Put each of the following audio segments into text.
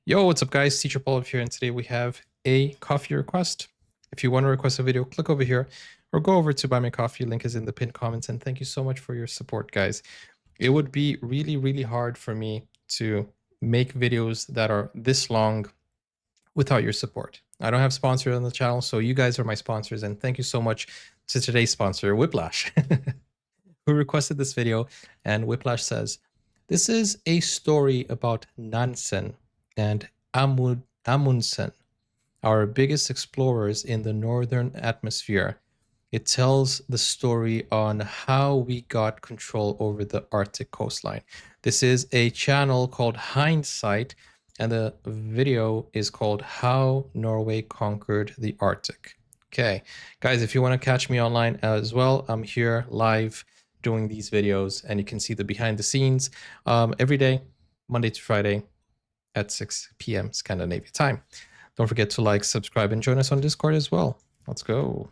Yo, what's up guys? Teacher Paul here, and today we have a coffee request. If you want to request a video, click over here or go over to buy my coffee. Link is in the pinned comments, and thank you so much for your support, guys. It would be really hard for me to make videos that are this long without your support. I don't have sponsors on the channel, so you guys are my sponsors, and thank you so much to today's sponsor, Whiplash, who requested this video. And Whiplash says, this is a story about Nansen and Amundsen, our biggest explorers in the northern atmosphere. It tells the story on how we got control over the Arctic coastline. This is a channel called Hindsight, and the video is called How Norway Conquered the Arctic. Okay, guys, if you want to catch me online as well, I'm here live doing these videos, and you can see the behind the scenes every day, Monday to Friday at 6 p.m. Scandinavia time. Don't forget to like, subscribe, and join us on Discord as well. Let's go.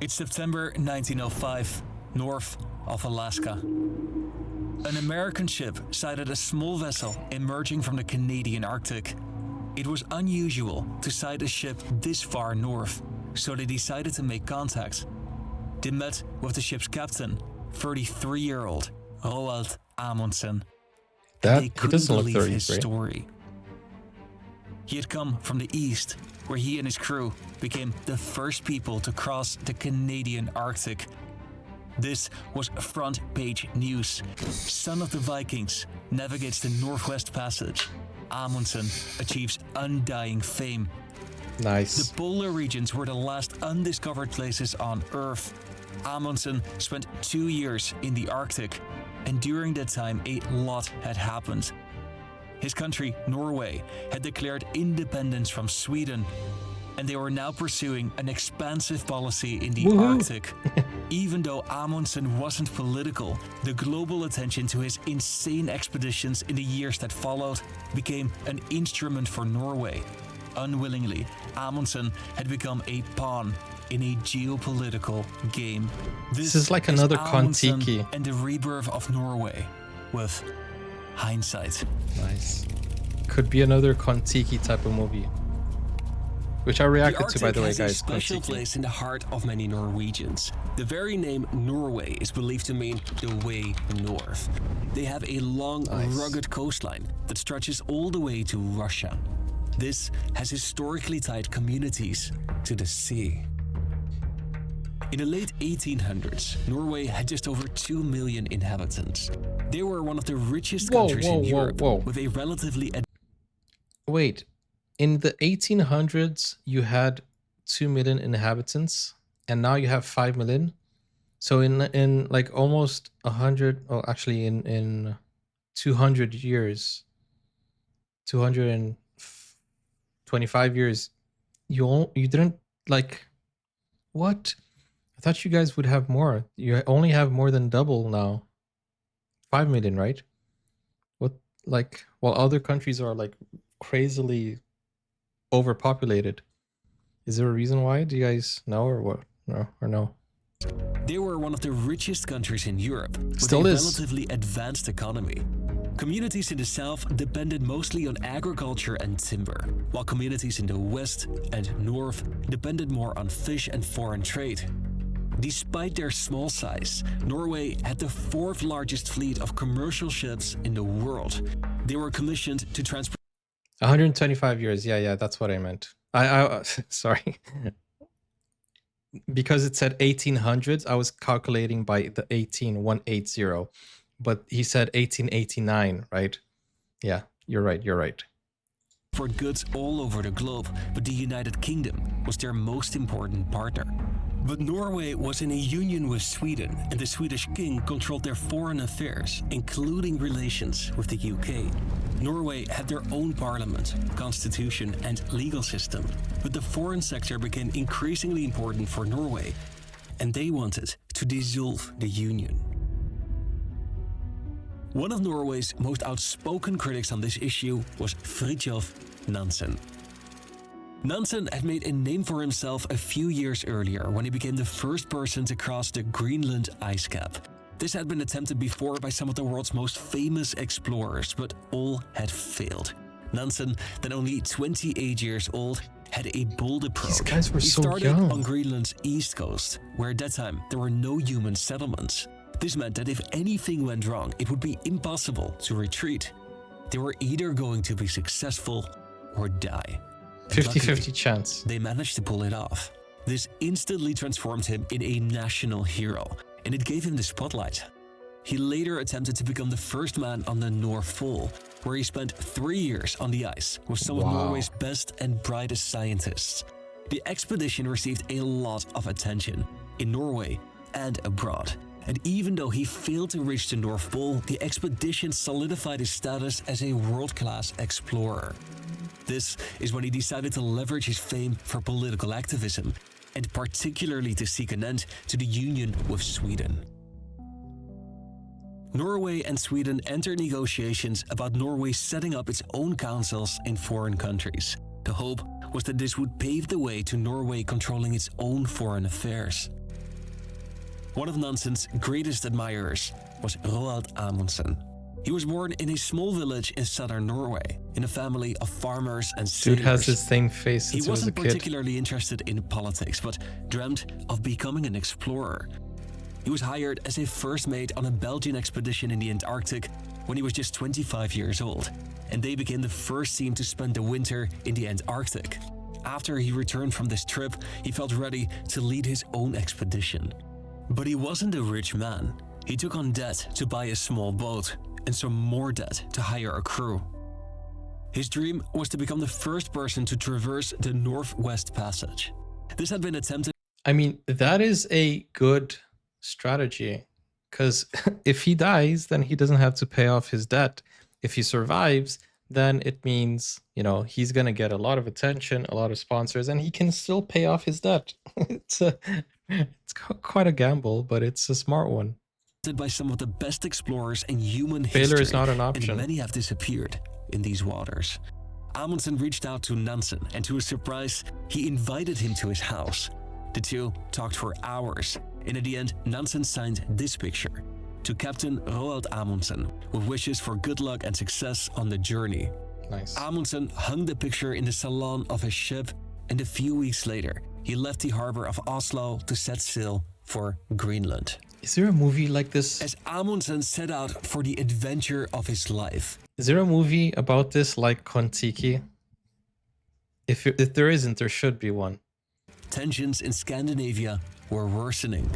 It's September 1905, north of Alaska. An American ship sighted a small vessel emerging from the Canadian Arctic. It was unusual to sight a ship this far north, so they decided to make contact. They met with the ship's captain, 33-year-old Roald Amundsen. They couldn't believe his story. He had come from the east, where he and his crew became the first people to cross the Canadian Arctic. This was front page news. Son of the Vikings navigates the Northwest Passage. Amundsen achieves undying fame. Nice. The polar regions were the last undiscovered places on Earth. Amundsen spent 2 years in the Arctic, and during that time a lot had happened. His country, Norway, had declared independence from Sweden, and they were now pursuing an expansive policy in the Arctic. Even though Amundsen wasn't political, the global attention to his insane expeditions in the years that followed became an instrument for Norway. Unwillingly, Amundsen had become a pawn in a geopolitical game. This is like another Kon-Tiki. And the rebirth of Norway with Hindsight. Nice. Could be another Kon-Tiki type of movie, which I reacted to, by the way, guys. The Arctic has a special place in the heart of many Norwegians. The very name Norway is believed to mean the way north. They have a long, rugged coastline that stretches all the way to Russia. This has historically tied communities to the sea. In the late 1800s, Norway had just over 2 million inhabitants. They were one of the richest countries in Europe, with a relatively... Wait, in the 1800s, you had 2 million inhabitants, and now you have 5 million? So in like almost 100, oh, actually in 200 years, 225 years, you didn't, like, what? I thought you guys would have more. You only have more than double now. 5 million, right? What, like, while other countries are like crazily overpopulated. Is there a reason why? Do you guys know, or what? No, or no? They were one of the richest countries in Europe, with Still a is. relatively advanced economy. Communities in the south depended mostly on agriculture and timber, while communities in the west and north depended more on fish and foreign trade. Despite their small size, Norway had the 4th largest fleet of commercial ships in the world. They were commissioned to transport 125 years. Yeah, that's what I meant. I sorry. Because it said 1800s, I was calculating by the 180, but he said 1889, right? Yeah, you're right. for goods all over the globe, but the United Kingdom was their most important partner. But Norway was in a union with Sweden, and the Swedish king controlled their foreign affairs, including relations with the UK. Norway had their own parliament, constitution, and legal system, but the foreign sector became increasingly important for Norway, and they wanted to dissolve the union. One of Norway's most outspoken critics on this issue was Fridtjof Nansen. Nansen had made a name for himself a few years earlier when he became the first person to cross the Greenland ice cap. This had been attempted before by some of the world's most famous explorers, but all had failed. Nansen, then only 28 years old, had a bold approach. These guys were He so started young. on Greenland's east coast, where at that time there were no human settlements. This meant that if anything went wrong, it would be impossible to retreat. They were either going to be successful or die. And 50-50 luckily, chance. they managed to pull it off. This instantly transformed him in a national hero, and it gave him the spotlight. He later attempted to become the first man on the North Pole, where he spent 3 years on the ice with some of Wow. Norway's best and brightest scientists. The expedition received a lot of attention in Norway and abroad. And even though he failed to reach the North Pole, the expedition solidified his status as a world-class explorer. This is when he decided to leverage his fame for political activism, and particularly to seek an end to the union with Sweden. Norway and Sweden entered negotiations about Norway setting up its own councils in foreign countries. The hope was that this would pave the way to Norway controlling its own foreign affairs. One of Nansen's greatest admirers was Roald Amundsen. He was born in a small village in southern Norway, in a family of farmers and sailors. Dude has the same face He since he was a wasn't kid. particularly interested in politics, but dreamt of becoming an explorer. He was hired as a first mate on a Belgian expedition in the Antarctic when he was just 25 years old, and they became the first team to spend the winter in the Antarctic. After he returned from this trip, he felt ready to lead his own expedition. But he wasn't a rich man. He took on debt to buy a small boat, and some more debt to hire a crew. His dream was to become the first person to traverse the Northwest Passage. This had been attempted. I mean, that is a good strategy, because if he dies, then he doesn't have to pay off his debt. If he survives, then it means, you know, he's going to get a lot of attention, a lot of sponsors, and he can still pay off his debt. It's quite a gamble, but it's a smart one. By some of the best explorers in human history. Failure is not an option. And many have disappeared in these waters. Amundsen reached out to Nansen, and to his surprise, he invited him to his house. The two talked for hours, and at the end, Nansen signed this picture to Captain Roald Amundsen, with wishes for good luck and success on the journey. Nice. Amundsen hung the picture in the salon of his ship, and a few weeks later, he left the harbor of Oslo to set sail for Greenland. Is there a movie like this? As Amundsen set out for the adventure of his life. Is there a movie about this like Kon-Tiki? If there isn't, there should be one. Tensions in Scandinavia were worsening.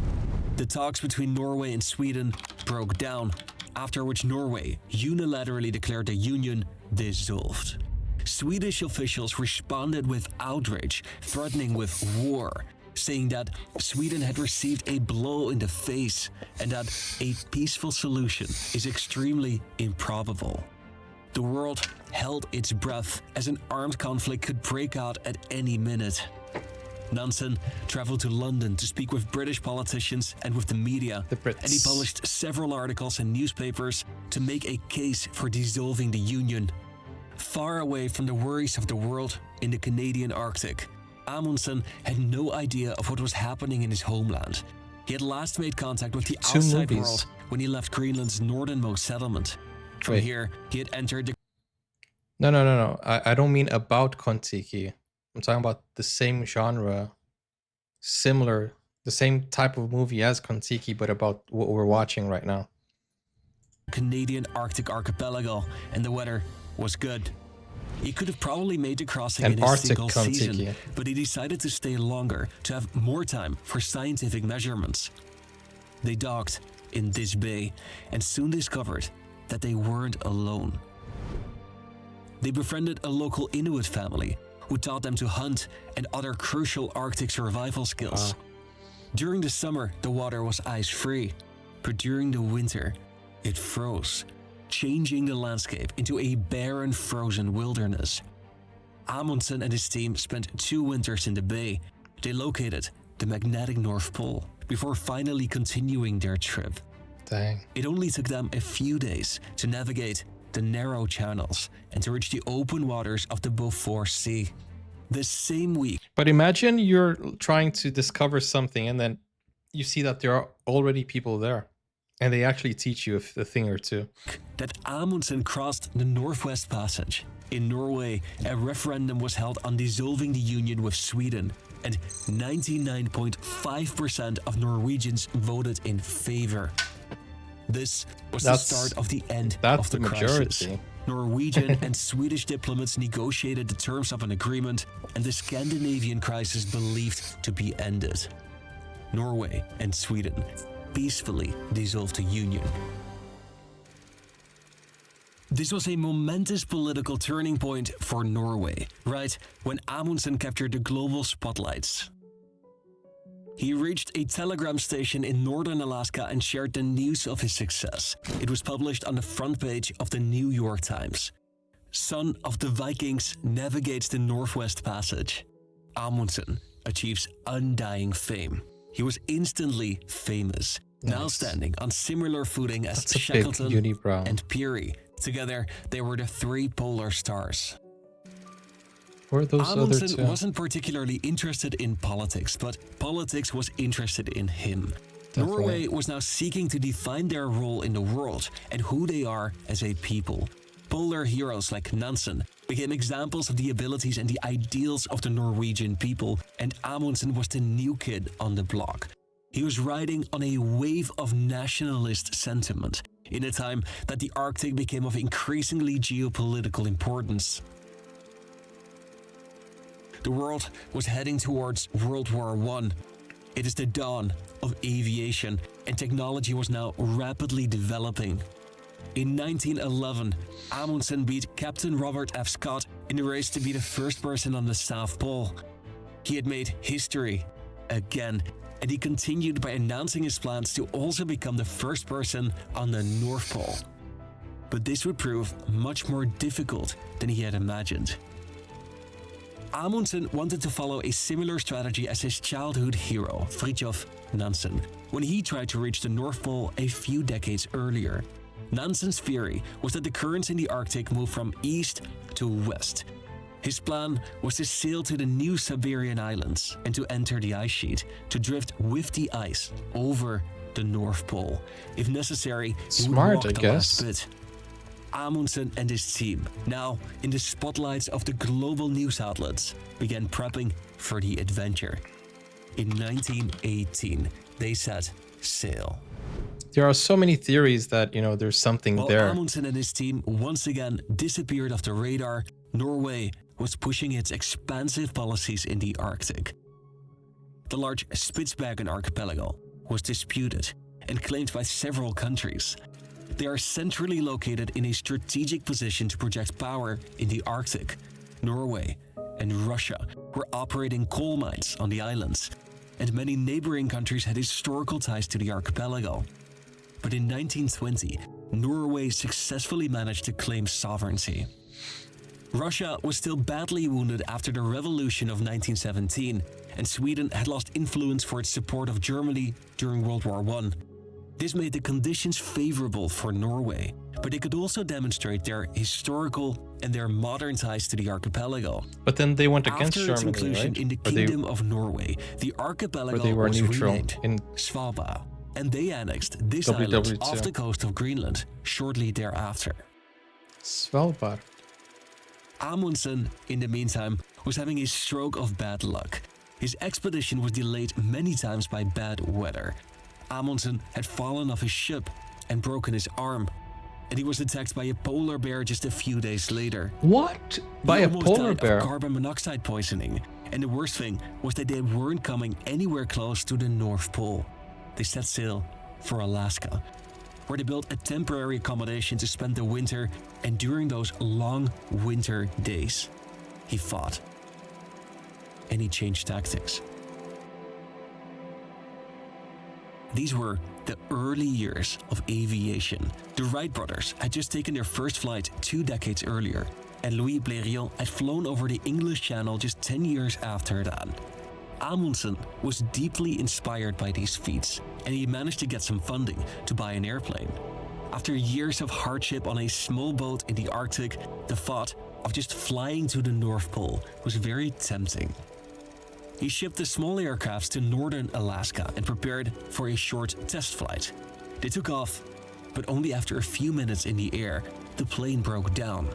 The talks between Norway and Sweden broke down, after which Norway unilaterally declared the union dissolved. Swedish officials responded with outrage, threatening with war, saying that Sweden had received a blow in the face and that a peaceful solution is extremely improbable. The world held its breath as an armed conflict could break out at any minute. Nansen traveled to London to speak with British politicians and with the media, The Brits. and he published several articles in newspapers to make a case for dissolving the Union. Far away from the worries of the world in the Canadian Arctic, Amundsen had no idea of what was happening in his homeland. He had last made contact with the Two outside movies. world when he left Greenland's northernmost settlement. From Wait. here, he had entered the No. I don't mean about Kon-Tiki. I'm talking about the same genre, similar, the same type of movie as Kon-Tiki, but about what we're watching right now. Canadian Arctic archipelago, and the weather was good. He could have probably made the crossing An in a Arctic single season, Kon-Tiki. but he decided to stay longer to have more time for scientific measurements. They docked in this bay and soon discovered that they weren't alone. They befriended a local Inuit family who taught them to hunt and other crucial Arctic survival skills. Wow. During the summer, the water was ice-free, but during the winter, it froze, changing the landscape into a barren, frozen wilderness. Amundsen and his team spent 2 winters in the bay. They located the magnetic North Pole before finally continuing their trip. Dang. It only took them a few days to navigate the narrow channels and to reach the open waters of the Beaufort Sea. The same week, But imagine you're trying to discover something and then you see that there are already people there. And they actually teach you a thing or two. That Amundsen crossed the Northwest Passage. In Norway, a referendum was held on dissolving the union with Sweden, and 99.5% of Norwegians voted in favor. This was the start of the end of the crisis. Majority. Norwegian and Swedish diplomats negotiated the terms of an agreement, and the Scandinavian crisis believed to be ended. Norway and Sweden peacefully dissolved the union. This was a momentous political turning point for Norway, right when Amundsen captured the global spotlights. He reached a telegram station in northern Alaska and shared the news of his success. It was published on the front page of the New York Times. Son of the Vikings navigates the Northwest Passage. Amundsen achieves undying fame. He was instantly famous, now standing on similar footing as Shackleton and Peary. Together, they were the three polar stars. Who are those other two? Amundsen wasn't particularly interested in politics, but politics was interested in him. Definitely. Norway was now seeking to define their role in the world and who they are as a people. Polar heroes like Nansen became examples of the abilities and the ideals of the Norwegian people, and Amundsen was the new kid on the block. He was riding on a wave of nationalist sentiment in a time that the Arctic became of increasingly geopolitical importance. The world was heading towards World War I. It is the dawn of aviation, and technology was now rapidly developing. In 1911, Amundsen beat Captain Robert F. Scott in the race to be the first person on the South Pole. He had made history again, and he continued by announcing his plans to also become the first person on the North Pole. But this would prove much more difficult than he had imagined. Amundsen wanted to follow a similar strategy as his childhood hero, Fridtjof Nansen, when he tried to reach the North Pole a few decades earlier. Nansen's theory was that the currents in the Arctic move from east to west. His plan was to sail to the new Siberian islands and to enter the ice sheet, to drift with the ice over the North Pole. If necessary, he would walk the last bit. Amundsen and his team, now in the spotlights of the global news outlets, began prepping for the adventure. In 1918, they set sail. There are so many theories that, there's something there. While Amundsen and his team once again disappeared off the radar, Norway was pushing its expansive policies in the Arctic. The large Spitsbergen archipelago was disputed and claimed by several countries. They are centrally located in a strategic position to project power in the Arctic. Norway and Russia were operating coal mines on the islands, and many neighboring countries had historical ties to the archipelago. But in 1920, Norway successfully managed to claim sovereignty. Russia was still badly wounded after the revolution of 1917, and Sweden had lost influence for its support of Germany during World War I. This made the conditions favorable for Norway, but they could also demonstrate their historical and their modern ties to the archipelago. But then they went against After its Germany, inclusion right? in the Kingdom of Norway, the archipelago was renamed Svalbard, and they annexed this island off the coast of Greenland shortly thereafter. Svalbard. Amundsen, in the meantime, was having a stroke of bad luck. His expedition was delayed many times by bad weather. Amundsen had fallen off his ship and broken his arm, and he was attacked by a polar bear just a few days later. What? By a polar bear? Of carbon monoxide poisoning, and the worst thing was that they weren't coming anywhere close to the North Pole. They set sail for Alaska, where they built a temporary accommodation to spend the winter, and during those long winter days, he fought. And he changed tactics. These were the early years of aviation. The Wright brothers had just taken their first flight 2 decades earlier, and Louis Blériot had flown over the English Channel just 10 years after that. Amundsen was deeply inspired by these feats, and he managed to get some funding to buy an airplane. After years of hardship on a small boat in the Arctic, the thought of just flying to the North Pole was very tempting. He shipped the small aircrafts to northern Alaska and prepared for a short test flight. They took off, but only after a few minutes in the air, the plane broke down.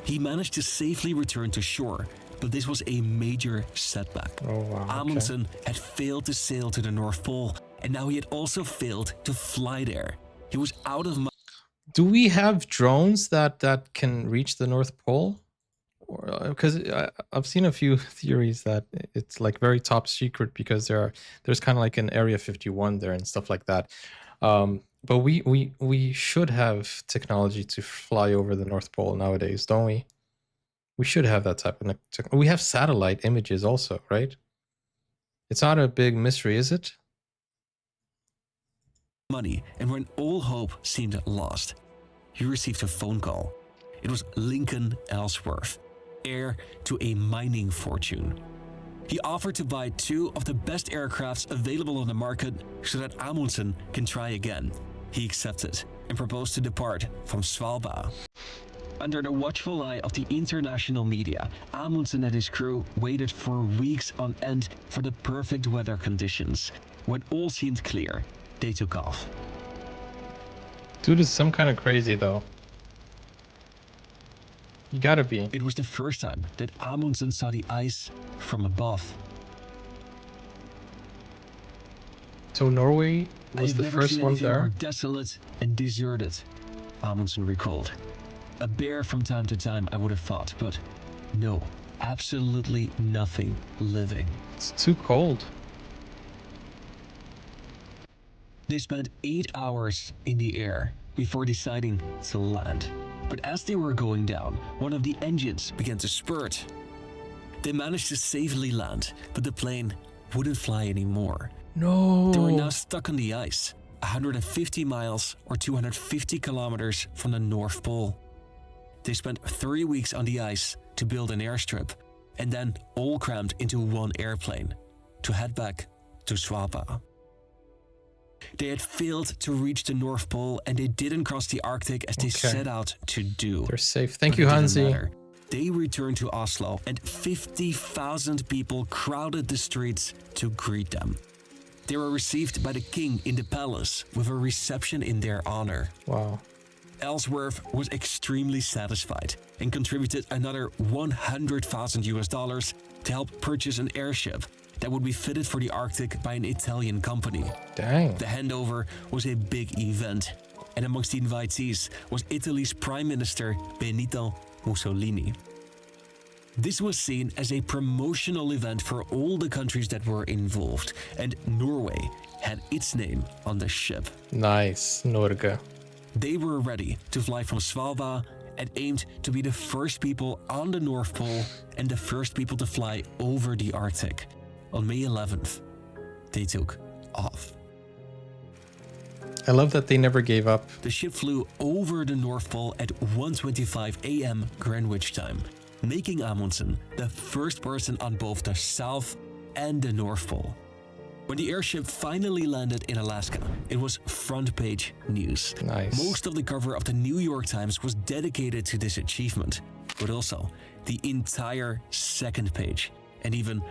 He managed to safely return to shore, but this was a major setback. Oh, wow. Okay. Amundsen had failed to sail to the North Pole, and now he had also failed to fly there. He was out of money. Do we have drones that can reach the North Pole? Because I've seen a few theories that it's like very top secret because there's kind of like an Area 51 there and stuff like that. But we should have technology to fly over the North Pole nowadays, don't we? We should have that type of we have satellite images also, right? It's not a big mystery, is it? Money, and when all hope seemed lost, he received a phone call. It was Lincoln Ellsworth, heir to a mining fortune. He offered to buy 2 of the best aircrafts available on the market so that Amundsen can try again. He accepted and proposed to depart from Svalbard. Under the watchful eye of the international media, Amundsen and his crew waited for weeks on end for the perfect weather conditions. When all seemed clear, they took off. Dude is some kind of crazy though. You gotta be. It was the first time that Amundsen saw the ice from above. So Norway was the first one there? More desolate and deserted, Amundsen recalled. A bear from time to time, I would have thought, but no, absolutely nothing living. It's too cold. They spent 8 hours in the air before deciding to land. But as they were going down, one of the engines began to spurt. They managed to safely land, but the plane wouldn't fly anymore. No. They were now stuck on the ice, 150 miles or 250 kilometers from the North Pole. They spent 3 weeks on the ice to build an airstrip, and then all crammed into one airplane to head back to Svalbard. They had failed to reach the North Pole, and they didn't cross the Arctic as they set out to do. They're safe. Thank you, Hansi. They returned to Oslo, and 50,000 people crowded the streets to greet them. They were received by the king in the palace with a reception in their honor. Wow. Ellsworth was extremely satisfied and contributed another $100,000 to help purchase an airship that would be fitted for the Arctic by an Italian company. Dang. The handover was a big event, and amongst the invitees was Italy's Prime Minister Benito Mussolini. This was seen as a promotional event for all the countries that were involved, and Norway had its name on the ship. Nice, Norge. They were ready to fly from Svalbard and aimed to be the first people on the North Pole and the first people to fly over the Arctic. On May 11th, they took off. I love that they never gave up. The ship flew over the North Pole at 1:25 a.m. Greenwich time, making Amundsen the first person on both the South and the North Pole. When the airship finally landed in Alaska, it was front page news. Nice. Most of the cover of the New York Times was dedicated to this achievement, but also the entire second page and even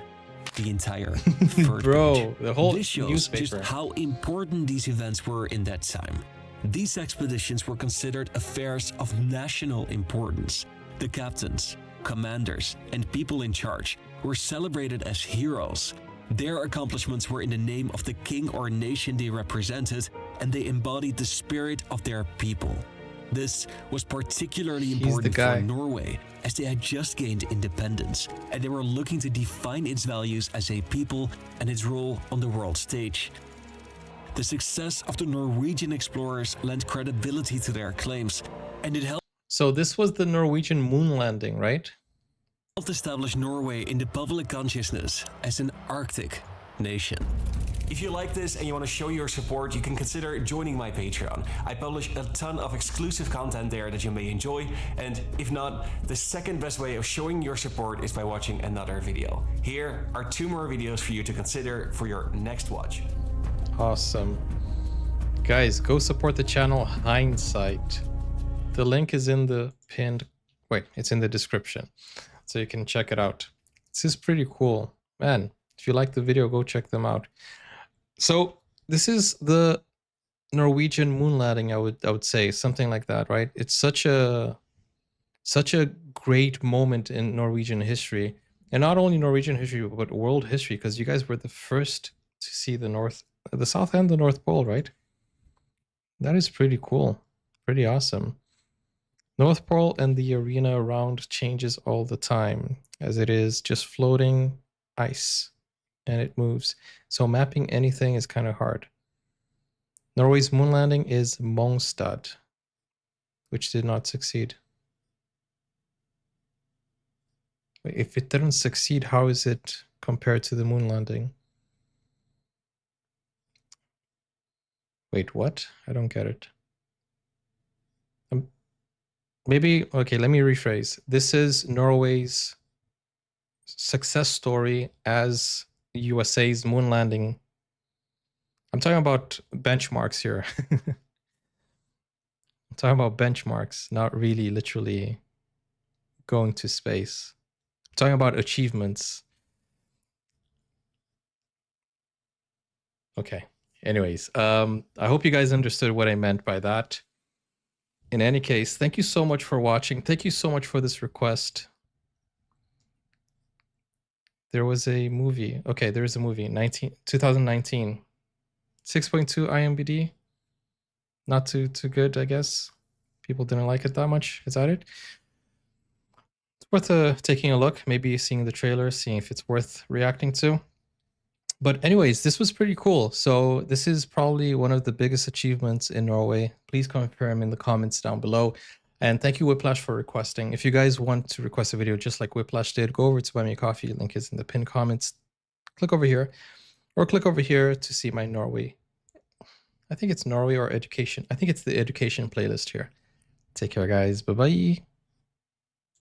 the entire third page. The whole This shows newspaper. just how important these events were in that time. These expeditions were considered affairs of national importance. The captains, commanders, and people in charge were celebrated as heroes. Their accomplishments were in the name of the king or nation they represented, and they embodied the spirit of their people. This was particularly important for Norway, as they had just gained independence, and they were looking to define its values as a people and its role on the world stage. The success of the Norwegian explorers lent credibility to their claims, and it helped. So this was the Norwegian moon landing, right? Helped establish Norway in the public consciousness as an Arctic nation. If you like this and you want to show your support, you can consider joining my Patreon. I publish a ton of exclusive content there that you may enjoy, and if not, the second best way of showing your support is by watching another video. Here are 2 more videos for you to consider for your next watch. Awesome. Guys, go support the channel Hindsight. The link is in the pinned... Wait, it's in the description. So you can check it out. This is pretty cool. Man, if you like the video, go check them out. So this is the Norwegian moon landing, I would say something like that, right? It's such a great moment in Norwegian history, and not only Norwegian history but world history, because you guys were the first to see the South and the North Pole, right? That is pretty cool, pretty awesome. North Pole and the arena around changes all the time, as it is just floating ice and it moves. So mapping anything is kind of hard. Norway's moon landing is Mongstad, which did not succeed. If it didn't succeed, how is it compared to the moon landing? Wait, what? I don't get it. Maybe, okay, let me rephrase. This is Norway's success story as USA's moon landing. I'm talking about benchmarks here. I'm talking about benchmarks, not really literally going to space. I'm talking about achievements. Okay. Anyways, I hope you guys understood what I meant by that. In any case, thank you so much for watching. Thank you so much for this request. There was a movie. Okay, there is a movie, 2019. 6.2 IMDb. Not too good, I guess. People didn't like it that much. Is that it? It's worth taking a look, maybe seeing the trailer, seeing if it's worth reacting to. But anyways, this was pretty cool. So this is probably one of the biggest achievements in Norway. Please confirm in the comments down below. And thank you, Whiplash, for requesting. If you guys want to request a video just like Whiplash did, go over to Buy Me a Coffee. Link is in the pinned comments. Click over here, or click over here to see my Norway. I think it's Norway or education. I think it's the education playlist here. Take care, guys. Bye-bye.